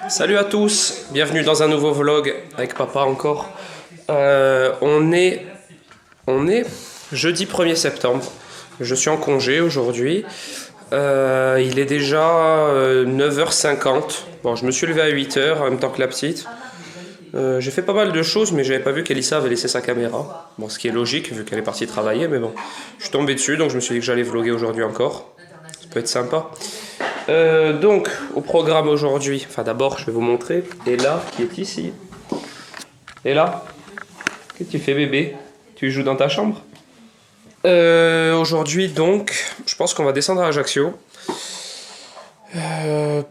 Salut à tous, bienvenue dans un nouveau vlog avec papa encore. On est jeudi 1er septembre, je suis en congé aujourd'hui. Il est déjà 9h50, bon je me suis levé à 8h en même temps que la petite. J'ai fait pas mal de choses mais j'avais pas vu qu'Elissa avait laissé sa caméra. Bon, ce qui est logique vu qu'elle est partie travailler, mais bon, je suis tombé dessus donc je me suis dit que j'allais vlogger aujourd'hui encore. Ça peut être sympa. Donc, au programme aujourd'hui, enfin d'abord je vais vous montrer Ella qui est ici. Ella, qu'est-ce que tu fais bébé? Tu joues dans ta chambre? Aujourd'hui donc, je pense qu'on va descendre à Ajaccio.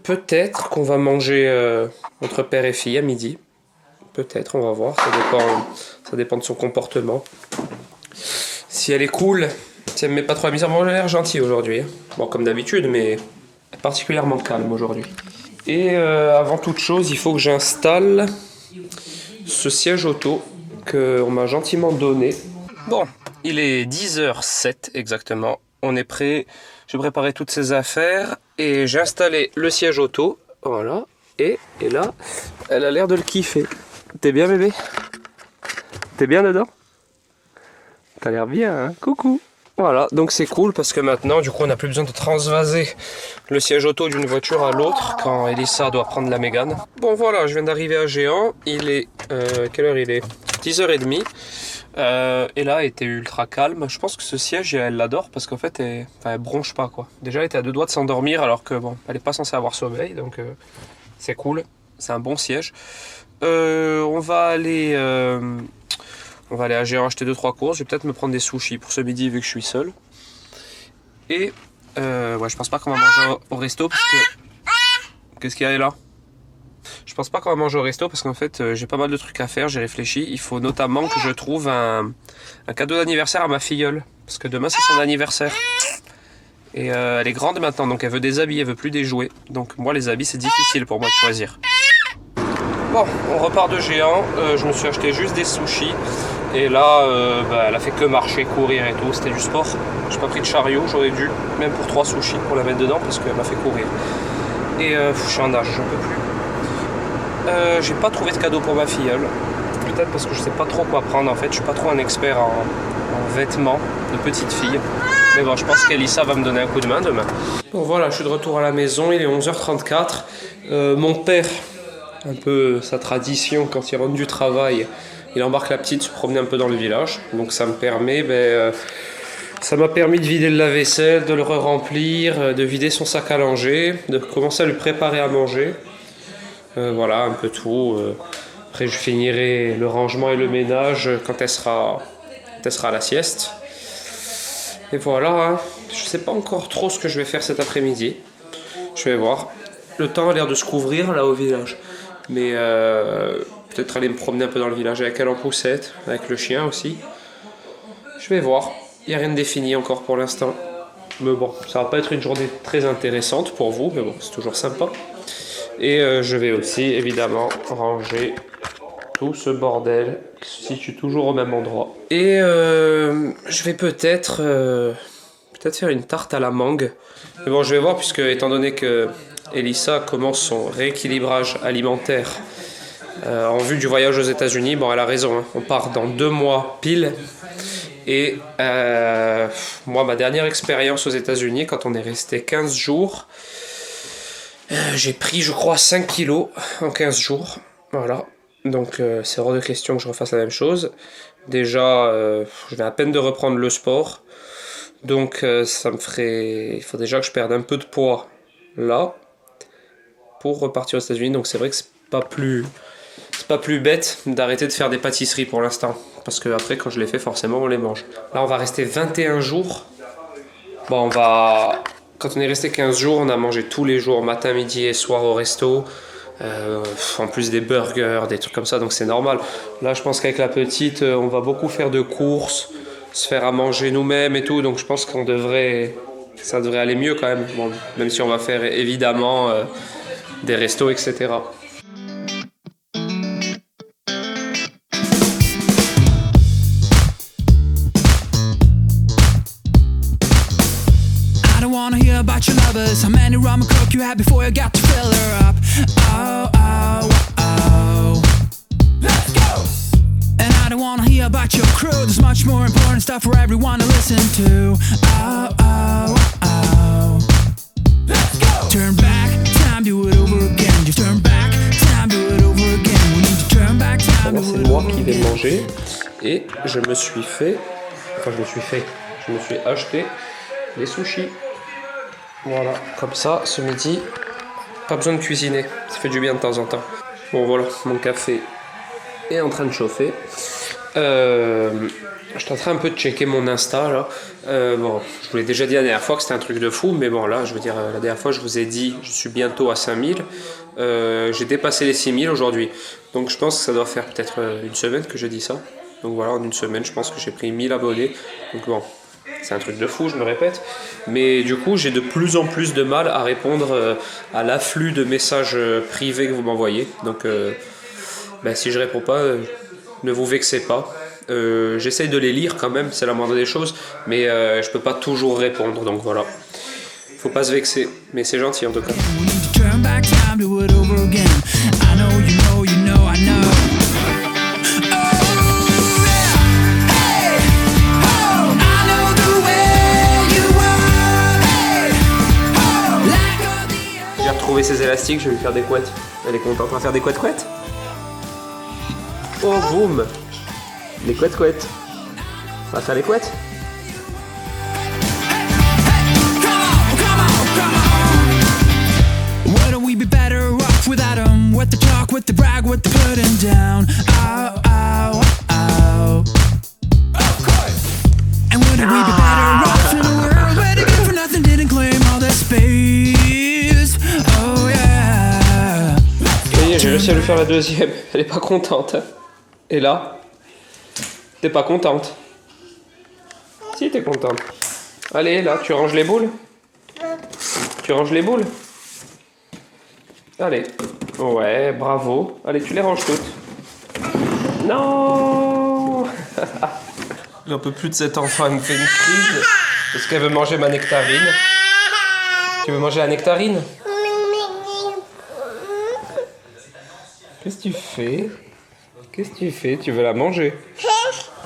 Peut-être qu'on va manger entre père et fille à midi. Peut-être, on va voir, ça dépend de son comportement. Si elle est cool, si elle me met pas trop la misère, bon elle a l'air gentille aujourd'hui. Bon comme d'habitude mais particulièrement calme aujourd'hui. Et avant toute chose, il faut que j'installe ce siège auto qu'on m'a gentiment donné. Bon, il est 10h07 exactement. On est prêt. J'ai préparé toutes ces affaires et j'ai installé le siège auto. Voilà. Et là, elle a l'air de le kiffer. T'es bien bébé? T'es bien dedans? T'as l'air bien, hein? Coucou! Voilà, donc c'est cool parce que maintenant, du coup, on n'a plus besoin de transvaser le siège auto d'une voiture à l'autre quand Elissa doit prendre la Mégane. Bon, voilà, je viens d'arriver à Géant. Il est... quelle heure il est? 10h30. Et là, elle était ultra calme. Je pense que ce siège, elle l'adore parce qu'en fait, elle bronche pas, quoi. Déjà, elle était à 2 doigts de s'endormir alors que, bon, elle n'est pas censée avoir sommeil, donc c'est cool. C'est un bon siège. On va aller à Géant acheter 2-3 courses. Je vais peut-être me prendre des sushis pour ce midi vu que je suis seul. Et ouais, je pense pas qu'on va manger au resto parce que... Qu'est-ce qu'il y a là? Je pense pas qu'on va manger au resto parce qu'en fait j'ai pas mal de trucs à faire, j'ai réfléchi. Il faut notamment que je trouve un cadeau d'anniversaire à ma filleule. Parce que demain c'est son anniversaire. Et elle est grande maintenant donc elle veut des habits, elle veut plus des jouets. Donc moi les habits c'est difficile pour moi de choisir. Bon, on repart de Géant. Je me suis acheté juste des sushis. Et là, elle a fait que marcher, courir et tout. C'était du sport. J'ai pas pris de chariot. J'aurais dû, même pour 3 sushis, pour la mettre dedans parce qu'elle m'a fait courir. Et je suis en nage, j'en peux plus. J'ai pas trouvé de cadeau pour ma filleule. Peut-être parce que je sais pas trop quoi prendre. En fait, je suis pas trop un expert en vêtements de petite fille. Mais bon, je pense qu'Elissa va me donner un coup de main demain. Bon, voilà, je suis de retour à la maison. Il est 11h34. Mon père... un peu sa tradition quand il rentre du travail, il embarque la petite se promener un peu dans le village, donc ça me permet, ça m'a permis de vider le lave-vaisselle, de le remplir, de vider son sac à langer, de commencer à lui préparer à manger, voilà un peu tout. Après je finirai le rangement et le ménage quand elle sera à la sieste. Et voilà, hein. Je sais pas encore trop ce que je vais faire cet après-midi, je vais voir. Le temps a l'air de se couvrir là au village. Mais peut-être aller me promener un peu dans le village avec elle en poussette, avec le chien aussi. Je vais voir. Il n'y a rien de défini encore pour l'instant. Mais bon, ça va pas être une journée très intéressante pour vous, mais bon, c'est toujours sympa. Et je vais aussi, évidemment, ranger tout ce bordel qui se situe toujours au même endroit. Et je vais peut-être faire une tarte à la mangue. Mais bon, je vais voir, puisque étant donné que Elissa commence son rééquilibrage alimentaire en vue du voyage aux États-Unis. Bon, elle a raison, hein. On part dans 2 mois pile. Et moi, ma dernière expérience aux États-Unis, quand on est resté 15 jours, j'ai pris, je crois, 5 kilos en 15 jours. Voilà. Donc, c'est hors de question que je refasse la même chose. Déjà, je viens à peine de reprendre le sport. Donc, il faut déjà que je perde un peu de poids là pour repartir aux États-Unis. Donc c'est vrai que c'est pas plus bête d'arrêter de faire des pâtisseries pour l'instant, parce que après quand je les fais forcément on les mange. Là on va rester 21 jours. Bon, quand on est resté 15 jours, on a mangé tous les jours, matin, midi et soir au resto. En plus des burgers, des trucs comme ça, donc c'est normal. Là je pense qu'avec la petite on va beaucoup faire de courses, se faire à manger nous-mêmes et tout, donc je pense ça devrait aller mieux quand même. Bon, même si on va faire évidemment des restos, etc. I don't wanna hear about your lovers, how many rum and coke you had before you got to fill her up. Oh, crew. There's much more important stuff for everyone to listen to. Oh, oh, oh. Let's go. Turn back, time, do it over again. Just turn back, time, do it over again. We need to turn back, time, do it over again. C'est moi qui vais manger et je me suis acheté des sushis. Voilà, comme ça, ce midi, pas besoin de cuisiner. Ça fait du bien de temps en temps. Bon voilà, mon café est en train de chauffer. Je suis en train un peu de checker mon Insta là. Bon, je vous l'ai déjà dit la dernière fois que c'était un truc de fou, mais bon là, je veux dire, la dernière fois je vous ai dit, je suis bientôt à 5000. J'ai dépassé les 6000 aujourd'hui. Donc je pense que ça doit faire peut-être une semaine que je dis ça. Donc voilà, en une semaine, je pense que j'ai pris 1000 abonnés. Donc bon, c'est un truc de fou, je me répète. Mais du coup, j'ai de plus en plus de mal à répondre à l'afflux de messages privés que vous m'envoyez. Donc si je réponds pas, ne vous vexez pas. J'essaye de les lire quand même, c'est la moindre des choses. Mais je peux pas toujours répondre, donc voilà. Faut pas se vexer, mais c'est gentil en tout cas. J'ai retrouvé ses élastiques, je vais lui faire des couettes. Elle est contente, on va faire des couettes-couettes. Oh boum. Les couettes-couettes. On va faire les couettes. We'd be better off without 'em. What the talk, what the brag, what the putting down. Oh, oh, oh. Of course. And would we be better off in a world where the good for nothing didn't claim all the space? Oh yeah. Ça y est, j'ai réussi à lui faire la deuxième. Elle est pas contente. Et là, t'es pas contente? Si, t'es contente. Allez, là, tu ranges les boules? Tu ranges les boules? Allez, ouais, bravo. Allez, tu les ranges toutes. Non. J'en peux plus de cet enfant, elle me fait une crise. Parce qu'elle veut manger ma nectarine. Tu veux manger la nectarine? Qu'est-ce que tu fais? Qu'est-ce que tu fais? Tu veux la manger?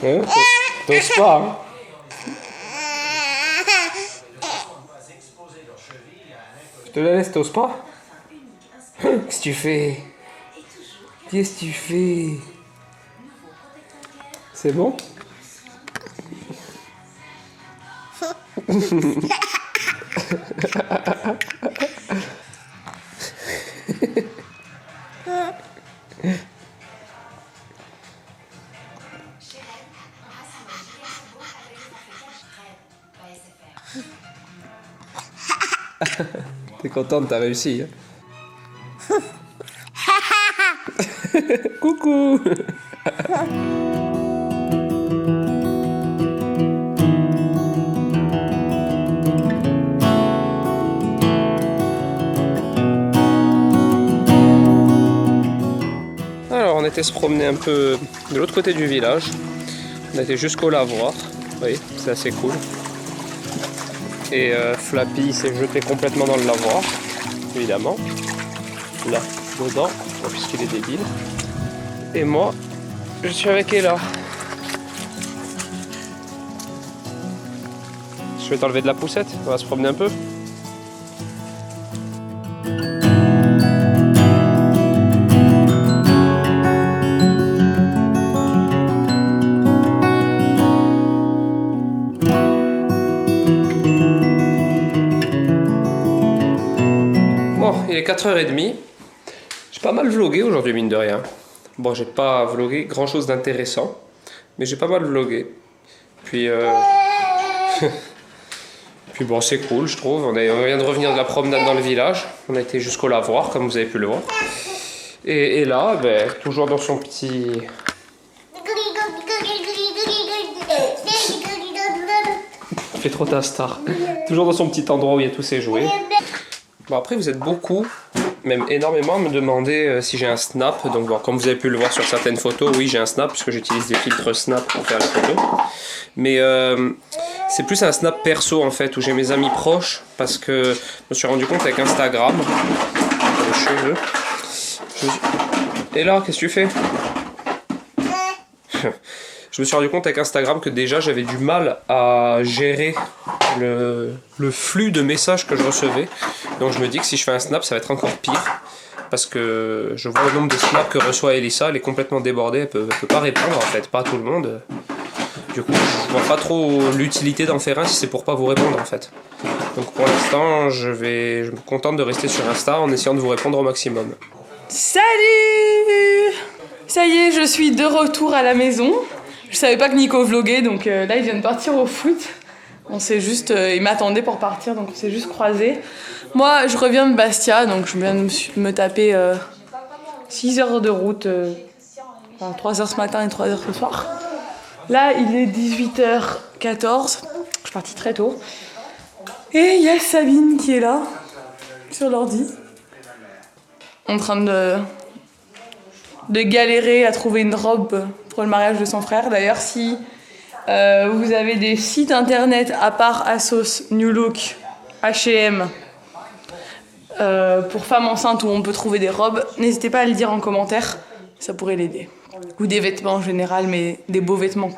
Hein? T'oses pas, hein? Je te la laisse, t'oses pas? Qu'est-ce que tu fais? Qu'est-ce que tu fais? C'est bon? T'es contente, t'as réussi, hein? Coucou. Alors on était se promener un peu de l'autre côté du village. On était jusqu'au lavoir. Vous voyez, c'est assez cool. Et Flappy s'est jeté complètement dans le lavoir, évidemment. Là, dedans, puisqu'il est débile. Et moi, je suis avec Ella. Je vais t'enlever de la poussette, on va se promener un peu. Bon, il est 4h30. J'ai pas mal vlogué aujourd'hui, mine de rien. Bon, j'ai pas vlogué grand chose d'intéressant, mais j'ai pas mal vlogué. Puis, puis bon, c'est cool, je trouve. On vient de revenir de la promenade dans le village. On a été jusqu'au lavoir, comme vous avez pu le voir. Et là, toujours dans son petit... Fais trop ta star. Toujours dans son petit endroit où il y a tous ses jouets. Bon, après, vous êtes beaucoup, même énormément, à me demander si j'ai un snap. Donc, bon, comme vous avez pu le voir sur certaines photos, oui, j'ai un snap, puisque j'utilise des filtres snap pour faire les photos. Mais c'est plus un snap perso, en fait, où j'ai mes amis proches, parce que je me suis rendu compte avec Instagram. Et là, qu'est-ce que tu fais? Je je me suis rendu compte avec Instagram que déjà j'avais du mal à gérer le flux de messages que je recevais. Donc je me dis que si je fais un snap, ça va être encore pire. Parce que je vois le nombre de snaps que reçoit Elissa, elle est complètement débordée, elle peut pas répondre en fait, pas à tout le monde. Du coup, je vois pas trop l'utilité d'en faire un si c'est pour pas vous répondre en fait. Donc pour l'instant, je me contente de rester sur Insta en essayant de vous répondre au maximum. Salut! Ça y est, je suis de retour à la maison. Je savais pas que Nico vloguait, donc là il vient de partir au foot. On s'est juste, il m'attendait pour partir, donc on s'est juste croisés. Moi, je reviens de Bastia, donc je viens de me taper 6 heures de route, enfin 3 heures ce matin et 3 heures ce soir. Là, il est 18h14, je suis partie très tôt. Et il y a Sabine qui est là, sur l'ordi, en train de galérer à trouver une robe pour le mariage de son frère. D'ailleurs, si vous avez des sites internet à part Asos, New Look, H&M, pour femmes enceintes où on peut trouver des robes, n'hésitez pas à le dire en commentaire, ça pourrait l'aider. Ou des vêtements en général, mais des beaux vêtements.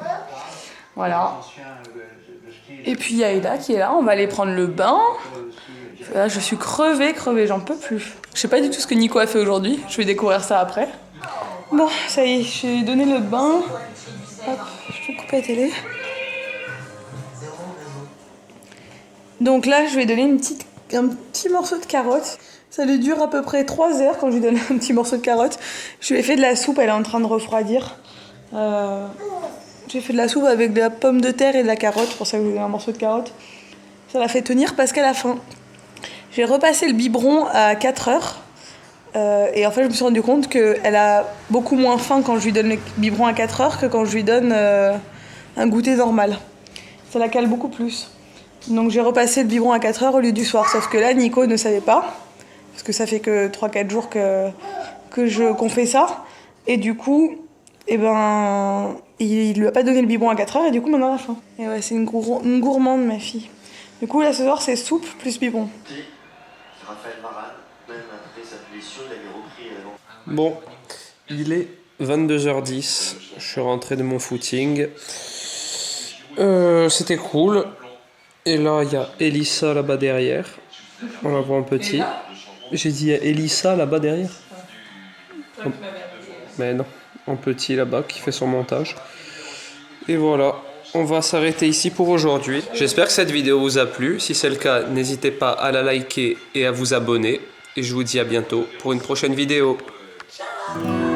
Voilà. Et puis il y a Eda qui est là, on va aller prendre le bain. Là, je suis crevée, j'en peux plus. Je sais pas du tout ce que Nico a fait aujourd'hui, je vais découvrir ça après. Bon, ça y est, j'ai donné le bain. Hop, je vais couper la télé. Donc là, je vais donner un petit morceau de carotte. Ça lui dure à peu près 3 heures quand je lui donne un petit morceau de carotte. Je lui ai fait de la soupe, elle est en train de refroidir. J'ai fait de la soupe avec de la pomme de terre et de la carotte, c'est pour ça que je lui ai donné un morceau de carotte. Ça l'a fait tenir parce qu'elle a faim. J'ai repassé le biberon à 4 heures. Et en fait, je me suis rendu compte qu'elle a beaucoup moins faim quand je lui donne le biberon à 4 heures que quand je lui donne un goûter normal. Ça la cale beaucoup plus. Donc j'ai repassé le biberon à 4 heures au lieu du soir. Sauf que là, Nico ne savait pas. Parce que ça fait que 3-4 jours qu'on fait ça. Et du coup, il lui a pas donné le biberon à 4 heures et du coup, maintenant elle a faim. Et ouais, c'est une gourmande, ma fille. Du coup, là, ce soir, c'est soupe plus biberon. Raphaël Varane, même après sa blessure, il avait repris. Bon, il est 22h10, je suis rentré de mon footing. C'était cool. Et là, il y a Elissa là-bas derrière. On la voit en petit. J'ai dit il y a Elissa là-bas derrière. Mais non, en petit là-bas qui fait son montage. Et voilà, on va s'arrêter ici pour aujourd'hui. J'espère que cette vidéo vous a plu. Si c'est le cas, n'hésitez pas à la liker et à vous abonner. Et je vous dis à bientôt pour une prochaine vidéo. Ciao.